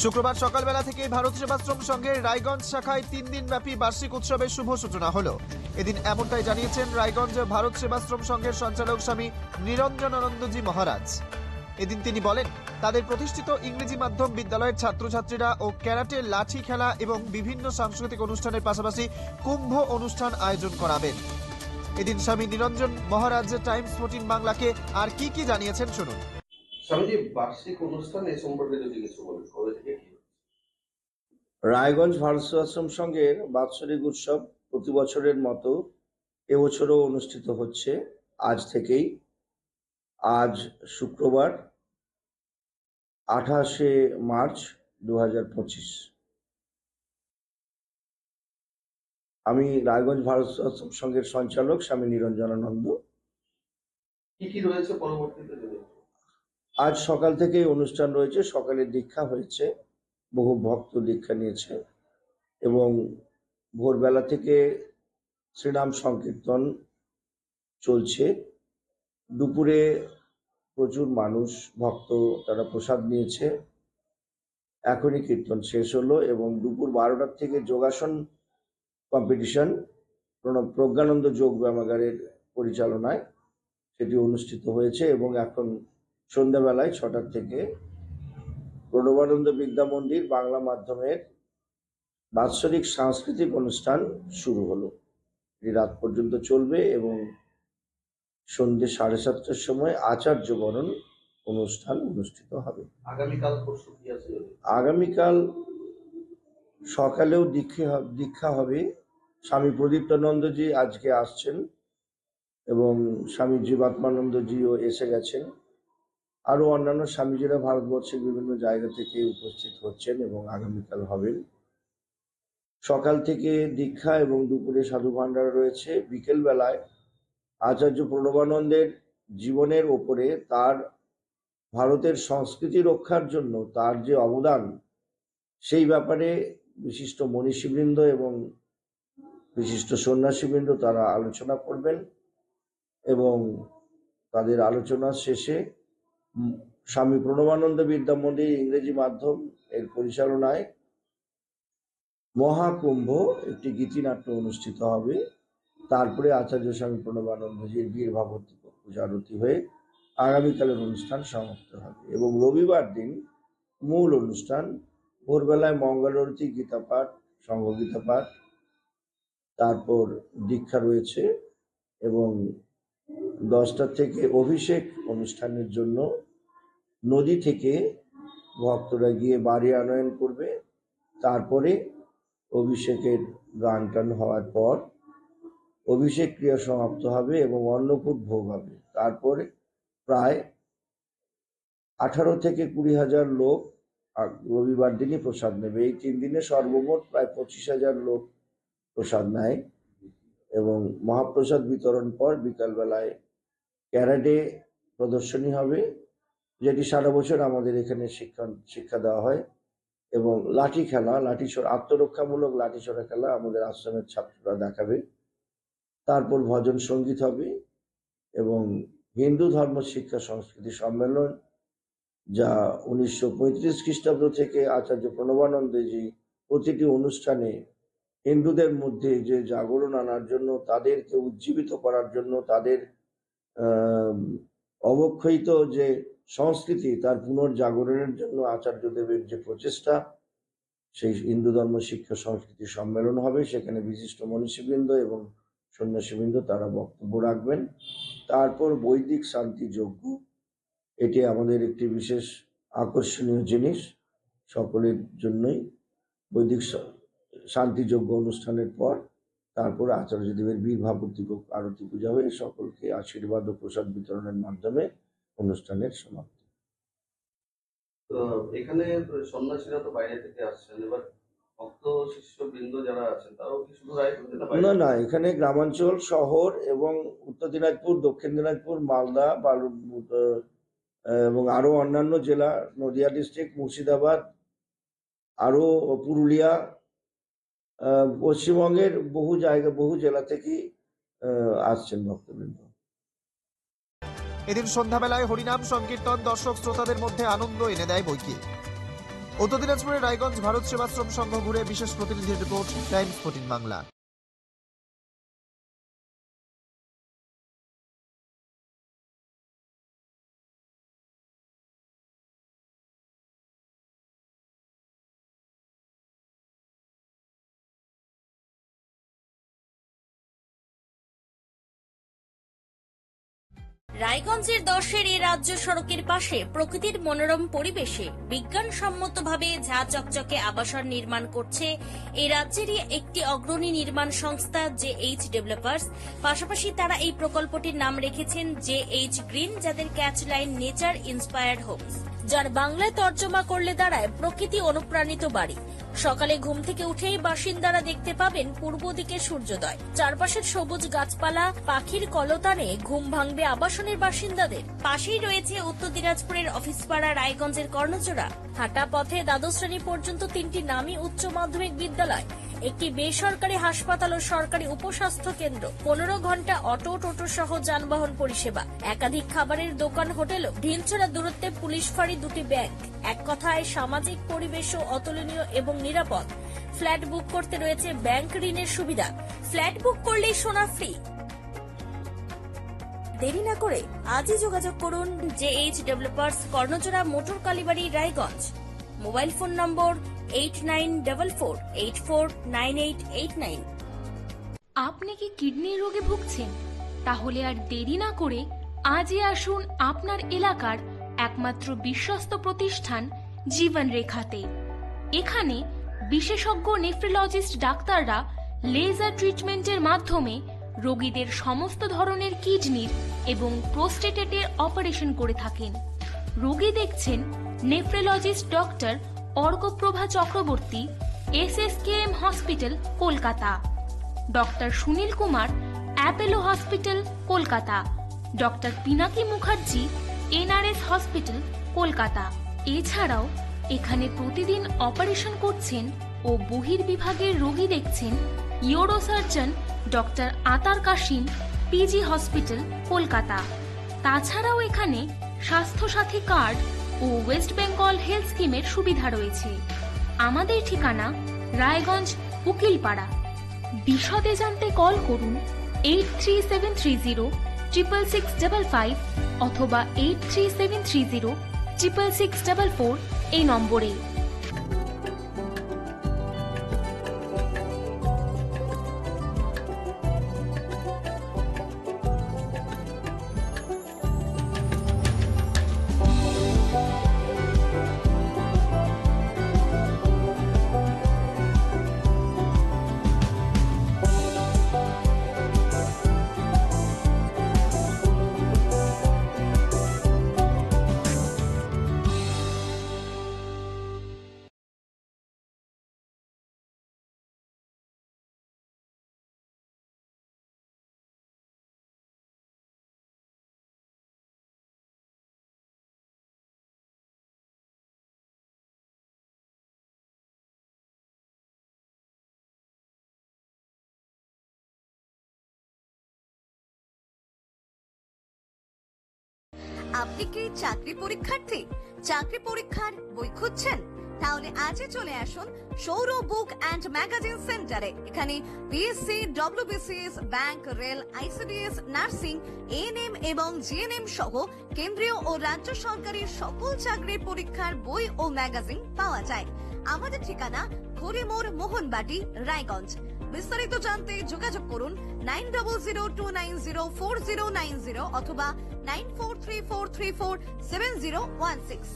শুক্রবার সকালবেলা থেকে ভারত সেবাশ্রম সংঘের রায়গঞ্জ শাখায় 3 দিন ব্যাপী বার্ষিক উৎসবের শুভ সূচনা হলো। এদিন এমনটাই জানিয়েছেন রায়গঞ্জ ভারত সেবাশ্রম সংঘের সঞ্চালক স্বামী নিরঞ্জনানন্দজি মহারাজ। এদিন তিনি বলেন, তাদের প্রতিষ্ঠিত ইংরেজি মাধ্যম বিদ্যালয়ের ছাত্রছাত্রীরা ও ক্যারাটে, লাঠি খেলা এবং বিভিন্ন সাংস্কৃতিক অনুষ্ঠানের পাশাপাশি কুম্ভ অনুষ্ঠান আয়োজন করাবেন। এদিন স্বামী নিরঞ্জন মহারাজ টাইমস 14 বাংলাকে আর কি জানিয়েছেন শুনুন। স্বামীজি, বার্ষিক অনুষ্ঠান এ সম্পর্কে যদি কিছু বলেন, কবে থেকে কি? রায়গঞ্জ ভারত সেবাশ্রম সংঘের বাৎসরিক উৎসব প্রতি বছরের মতো এবছরও অনুষ্ঠিত হচ্ছে আজ থেকেই। আজ শুক্রবার 28শে মার্চ 2025। আমি রায়গঞ্জ ভারত সেবাশ্রম সংঘের সঞ্চালক স্বামী নিরঞ্জনানন্দ। কি রয়েছে পরবর্তীতে? আজ সকাল থেকেই অনুষ্ঠান রয়েছে। সকালে দীক্ষা হয়েছে, বহু ভক্ত দীক্ষা নিয়েছে এবং ভোরবেলা থেকে শ্রীনাম সংকীর্তন চলছে। দুপুরে প্রচুর মানুষ ভক্ত তারা প্রসাদ নিয়েছে। এখনই কীর্তন শেষ হলো এবং দুপুর 12টার থেকে যোগাসন কম্পিটিশন প্রজ্ঞানন্দ যোগ ব্যায়ামাগারের পরিচালনায় সেটি অনুষ্ঠিত হয়েছে এবং এখন সন্ধ্যাবেলায় 6টার থেকে প্রণবানন্দ বিদ্যা মন্দির বাংলা মাধ্যমের বাৎসরিক সাংস্কৃতিক অনুষ্ঠান শুরু হলো। এটি রাত পর্যন্ত চলবে এবং সন্ধ্যে 7:30টার সময় আচার্য বরণ অনুষ্ঠান অনুষ্ঠিত হবে। আগামীকাল পরশু কি আছে? আগামীকাল সকালেও দীক্ষা হবে। স্বামী প্রদীপ্তানন্দজি আজকে আসছেন এবং স্বামী জীবাত্মানন্দজিও এসে গেছেন। আরো অন্যান্য স্বামীজিরা ভারতবর্ষের বিভিন্ন জায়গা থেকে উপস্থিত হচ্ছেন এবং আগামীকাল হবেন। সকাল থেকে দীক্ষা এবং দুপুরে সাধু ভান্ডার রয়েছে। বিকেল বেলায় আচার্য প্রণবানন্দের জীবনের ওপরে, তার ভারতের সংস্কৃতি রক্ষার জন্য তার যে অবদান, সেই ব্যাপারে বিশিষ্ট মনীষীবৃন্দ এবং বিশিষ্ট সন্ন্যাসীবৃন্দ তারা আলোচনা করবেন এবং তাদের আলোচনার শেষে স্বামী প্রণবানন্দ বিদ্যা মন্দির ইংরেজি মাধ্যম এর পরিচালনায় মহাকুম্ভ একটি গীতিনাট্য অনুষ্ঠিত হবে। তারপরে আচার্য স্বামী প্রণবানন্দজির বীর ভাগবতী পূজা আরতি হয়ে আগামীকালের অনুষ্ঠান সমাপ্ত হবে এবং রবিবার দিন মূল অনুষ্ঠান। ভোরবেলায় মঙ্গল আরতি, গীতা পাঠ, সংঘ গীতা পাঠ, তারপর দীক্ষা রয়েছে এবং 10টা থেকে অভিষেক অনুষ্ঠানের জন্য নদী থেকে ভক্তরা গিয়ে বাড়ি আনয়ন করবে। তারপরে অভিষেকের গান টান হওয়ার পর অভিষেক ক্রিয়া সমাপ্ত হবে এবং অন্নকূট ভোগ হবে। তারপরে প্রায় 18 থেকে 20,000 লোক রবিবার দিনই প্রসাদ নেবে। এই 3 দিনে সর্বমোট প্রায় 25,000 লোক প্রসাদ নেয় এবং মহাপ্রসাদ বিতরণ পর বিকালবেলায় ক্যারাটে প্রদর্শনী হবে, যেটি সারা বছর আমাদের এখানে শিক্ষা দেওয়া হয় এবং লাঠি খেলা, আত্মরক্ষামূলক লাঠি ছোড়া খেলা আমাদের আশ্রমের ছাত্ররা দেখাবে। তারপর ভজন সঙ্গীত হবে এবং হিন্দু ধর্ম শিক্ষা সংস্কৃতি সম্মেলন, যা 1935 খ্রিস্টাব্দ থেকে আচার্য প্রণবানন্দজি প্রতিটি অনুষ্ঠানে হিন্দুদের মধ্যে যে জাগরণ আনার জন্য, তাদেরকে উজ্জীবিত করার জন্য, তাদের অবক্ষয়িত যে সংস্কৃতি তার পুনর্জাগরণের জন্য আচার্যদেবের যে প্রচেষ্টা, সেই হিন্দু ধর্ম শিক্ষা সংস্কৃতি সম্মেলন হবে। সেখানে বিশিষ্ট মনীষীবৃন্দ এবং সন্ন্যাসীবৃন্দ তারা বক্তব্য রাখবেন। তারপর বৈদিক শান্তি যজ্ঞ, এটি আমাদের একটি বিশেষ আকর্ষণীয় জিনিস সকলের জন্যই। বৈদিক শান্তি যজ্ঞ অনুষ্ঠানের পর তারপর আচার্যদেবের বীর ভাগবতী আরতি পূজা হয়ে সকলকে আশীর্বাদ ও প্রসাদ বিতরণের মাধ্যমে অনুষ্ঠানের সমাপ্তি। তো এখানে সন্ন্যাসীরা তো বাইরে থেকে আসছেন, এবার ভক্ত শিষ্য বৃন্দ যারা আছেন তারাও কি শুধু রায়গঞ্জে? না, এখানে গ্রামাঞ্চল, শহর এবং উত্তর দিনাজপুর, দক্ষিণ দিনাজপুর, মালদা, এবং আরো অন্যান্য জেলা, নদিয়া ডিস্ট্রিক্ট, মুর্শিদাবাদ, আরো পুরুলিয়া, পশ্চিমবঙ্গের বহু জেলা থেকেই আসছেন ভক্তবৃন্দ। এদিন সন্ধ্যাবেলায় হরিনাম সংকীর্তন দর্শক শ্রোতাদের মধ্যে আনন্দ এনে দেয় বইকি। উত্তর দিনাজপুরের রায়গঞ্জ ভারত সেবাশ্রম সংঘ ঘুরে বিশেষ প্রতিনিধির রিপোর্ট, টাইমস 14 বাংলা। রায়গঞ্জের 10-এর এই রাজ্য সড়কের পাশে প্রকৃতির মনোরম পরিবেশে বিজ্ঞানসম্মতভাবে ঝা চকচকে আবাসন নির্মাণ করছে এই রাজ্যেরই একটি অগ্রণী নির্মাণ সংস্থা JH ডেভেলপার্স। পাশাপাশি তারা এই প্রকল্পটির নাম রেখেছেন JH গ্রিন, যাদের catch line nature inspired homes, যার বাংলায় তর্জমা করলে দাঁড়ায় প্রকৃতি অনুপ্রাণিত বাড়ি। সকালে ঘুম থেকে উঠেই বাসিন্দারা দেখতে পাবেন পূর্ব দিকে সূর্যোদয়, চারপাশের সবুজ গাছপালা, পাখির কলতানে ঘুম ভাঙবে আবাসনের বাসিন্দাদের। পাশেই রয়েছে উত্তর দিনাজপুরের অফিসপাড়া রায়গঞ্জের কর্ণজোড়া। হাঁটা পথে দ্বাদশ শ্রেণী পর্যন্ত 3টি নামী উচ্চ মাধ্যমিক বিদ্যালয়, একটি বেসরকারি হাসপাতাল ও সরকারি উপস্বাস্থ্য কেন্দ্র, 15 ঘন্টা অটো টোটো সহ যানবাহন পরিষেবা, একাধিক খাবারের দোকান, হোটেল, ঢিলছড়া দূরত্বে পুলিশ ফাঁড়ি, 2টি ব্যাংক। এক কথায় সামাজিক পরিবেশও অতুলনীয় এবং নিরাপদ। ফ্ল্যাট বুক করতে রয়েছে ব্যাংক ঋণের সুবিধা, ফ্ল্যাট বুক করলেই সোনা ফ্রি। দেরি না করে আজই যোগাযোগ করুন JH developers, Karnajora, motor Kalibari, Raiganj. Mobile phone number 8944849889। আপনি কি কিডনি রোগে ভুগছেন? তাহলে আর দেরি না করে আজই আসুন আপনার এলাকার একমাত্র বিশ্বস্ত প্রতিষ্ঠান জীবন রেখাতে। এখানে বিশেষজ্ঞ নেফ্রোলজিস্ট ডাক্তাররা লেজার ট্রিটমেন্টের মাধ্যমে রোগীদের সমস্ত ধরনের কিডনির এবং প্রোস্টেটের অপারেশন করে থাকেন। রোগী দেখছেন nephrologist doctor Arkaprabha Chakraborty, SSKM hospital, Kolkata. Doctor Sunil Kumar, Apollo hospital, Kolkata. Doctor Pinaki Mukherjee, NRS hospital, Kolkata. এছাড়াও এখানে প্রতিদিন অপারেশন করছেন ও বহির্বিভাগের রোগী দেখছেন ইউরোসার্জন ডক্টর আতার কাশিম, PG হসপিটাল, কলকাতা। তাছাড়াও এখানে স্বাস্থ্যসাথী কার্ড ও ওয়েস্ট বেঙ্গল হেলথ স্কিমের সুবিধা রয়েছে। আমাদের ঠিকানা রায়গঞ্জ, উকিলপাড়া। বিশদে জানতে কল করুন 8373066655 অথবা 8373066644 এই নম্বরে। আপনি কি চাকরি পরীক্ষার্থী? চাকরি পরীক্ষার বই খুঁজছেন? তাহলে আজই চলে আসুন সৌর বুক অ্যান্ড ম্যাগাজিন সেন্টারে। এখানে BSc, WBCS, bank, rail, ICDS, nursing, ANM এবং GNM সহ কেন্দ্রীয় ও রাজ্য সরকারি সকল চাকরির পরীক্ষার বই ও ম্যাগাজিন পাওয়া যায়। আমাদের ঠিকানা ঘড়িমোড়, মোহনবাটি, রায়গঞ্জ। বিস্তারিত জানতে যোগাযোগ করুন 9002904090 অথবা 9434347016।